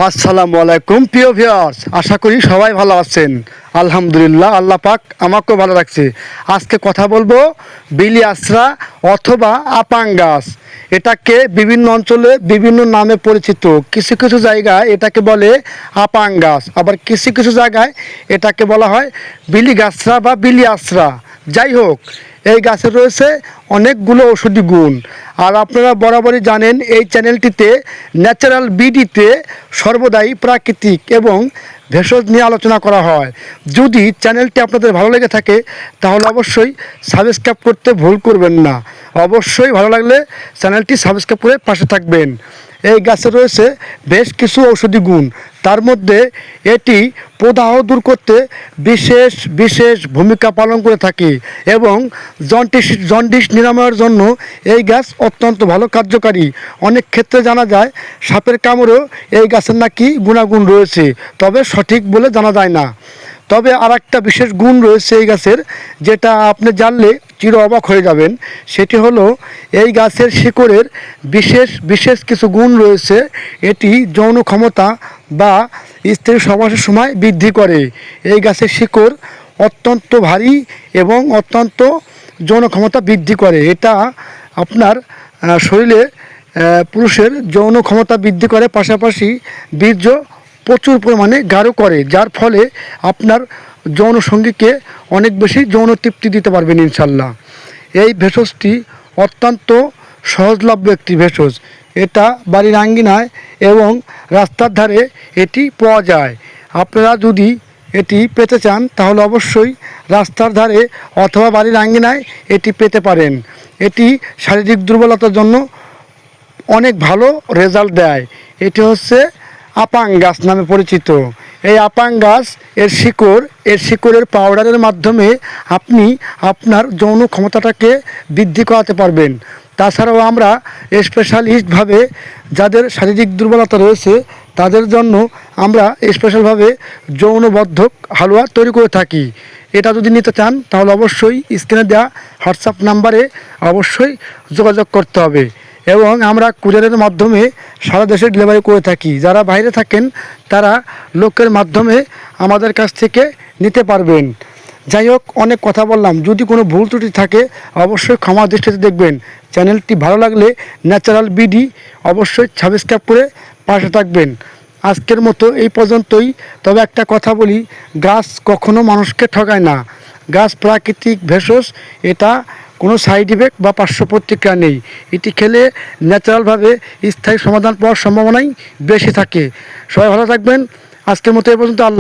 আসসালামু আলাইকুম প্রিয় ভিউয়ার্স, আশা করি সবাই ভালো আছেন। আলহামদুলিল্লাহ, আল্লাহ পাক আমাকেও ভালো রাখছে। আজকে কথা বলবো বিলি আশ্রা অথবা আপাং গাছ। এটাকে বিভিন্ন অঞ্চলে বিভিন্ন নামে পরিচিত। কিছু কিছু জায়গায় এটাকে বলে আপাং গাছ, আবার কিছু কিছু জায়গায় এটাকে বলা হয় বিলি গাছরা বা বিলি আশ্রা। যাই হোক, এই গাছের রয়েছে অনেকগুলো ঔষধি গুণ। আর আপনারা বরাবরই জানেন এই চ্যানেলটিতে ন্যাচারাল বিডিতে সর্বদাই প্রাকৃতিক এবং ভেষজ নিয়ে আলোচনা করা হয়। যদি চ্যানেলটি আপনাদের ভালো লেগে থাকে তাহলে অবশ্যই সাবস্ক্রাইব করতে ভুল করবেন না। অবশ্যই ভালো লাগলে চ্যানেলটি সাবস্ক্রাইব করে পাশে থাকবেন। এই গাছে রয়েছে বেশ কিছু ঔষধি গুণ। তার মধ্যে এটি প্রদাহ দূর করতে বিশেষ বিশেষ ভূমিকা পালন করে থাকে এবং জন্ডিস নিরাময়ের জন্য এই গাছ অত্যন্ত ভালো কার্যকারী। অনেক ক্ষেত্রে জানা যায় সাপের কামড়েও এই গাছের নাকি গুণাগুণ রয়েছে, তবে সঠিক বলে জানা যায় না। তবে আর একটা বিশেষ গুণ রয়েছে এই গাছের, যেটা আপনি জানলে চির অবাক হয়ে যাবেন। সেটি হলো এই গাছের শিকড়ের বিশেষ বিশেষ কিছু গুণ রয়েছে। এটি যৌন ক্ষমতা বা স্ত্রী সহবাসের সময় বৃদ্ধি করে। এই গাছের শিকড় অত্যন্ত ভারী এবং অত্যন্ত যৌন ক্ষমতা বৃদ্ধি করে। এটা আপনার শরীরে পুরুষের যৌন ক্ষমতা বৃদ্ধি করে, পাশাপাশি বীর্য প্রচুর পরিমাণে গাঢ় করে, যার ফলে আপনার যৌন সঙ্গীকে অনেক বেশি যৌন তৃপ্তি দিতে পারবেন ইনশাল্লাহ। এই ভেষজটি অত্যন্ত সহজলভ্য একটি ভেষজ। এটা বাড়ির আঙ্গিনায় এবং রাস্তার ধারে এটি পাওয়া যায়। আপনারা যদি এটি পেতে চান তাহলে অবশ্যই রাস্তার ধারে অথবা বাড়ির আঙ্গিনায় এটি পেতে পারেন। এটি শারীরিক দুর্বলতার জন্য অনেক ভালো রেজাল্ট দেয়। এটি হচ্ছে আপাং গাছ নামে পরিচিত। এই আপাং গাছ এর শিকড়ের পাউডারের মাধ্যমে আপনি আপনার যৌন ক্ষমতাটাকে বৃদ্ধি করাতে পারবেন। তাছাড়াও আমরা স্পেশালিস্টভাবে যাদের শারীরিক দুর্বলতা রয়েছে তাদের জন্য আমরা স্পেশালভাবে যৌনবর্ধক হালুয়া তৈরি করে থাকি। এটা যদি নিতে চান তাহলে অবশ্যই স্ক্রিনে দেওয়া হোয়াটসঅ্যাপ নাম্বারে অবশ্যই যোগাযোগ করতে হবে এবং আমরা কুরিয়ারের মাধ্যমে সারা দেশে ডেলিভারি করে থাকি। যারা বাইরে থাকেন তারা লোকের মাধ্যমে আমাদের কাছ থেকে নিতে পারবেন। যাই হোক, অনেক কথা বললাম। যদি কোনো ভুল ত্রুটি থাকে অবশ্যই ক্ষমা দৃষ্টিতে দেখবেন। চ্যানেলটি ভালো লাগলে ন্যাচারাল বিডি অবশ্যই সাবস্ক্রাইব করে পাশে থাকবেন। আজকের মতো এই পর্যন্তই। তবে একটা কথা বলি, গাছ কখনো মানুষকে ঠকায় না। গাছ প্রাকৃতিক ভেষজ, এটা কোনো সাইড ইফেক্ট বা পার্শ্ব প্রতিক্রিয়া নেই। এটি খেলে ন্যাচারালভাবে স্থায়ী সমাধান পাওয়ার সম্ভাবনাই বেশি থাকে। সবাই ভালো থাকবেন। আজকের মতো এই পর্যন্ত। আল্লাহ।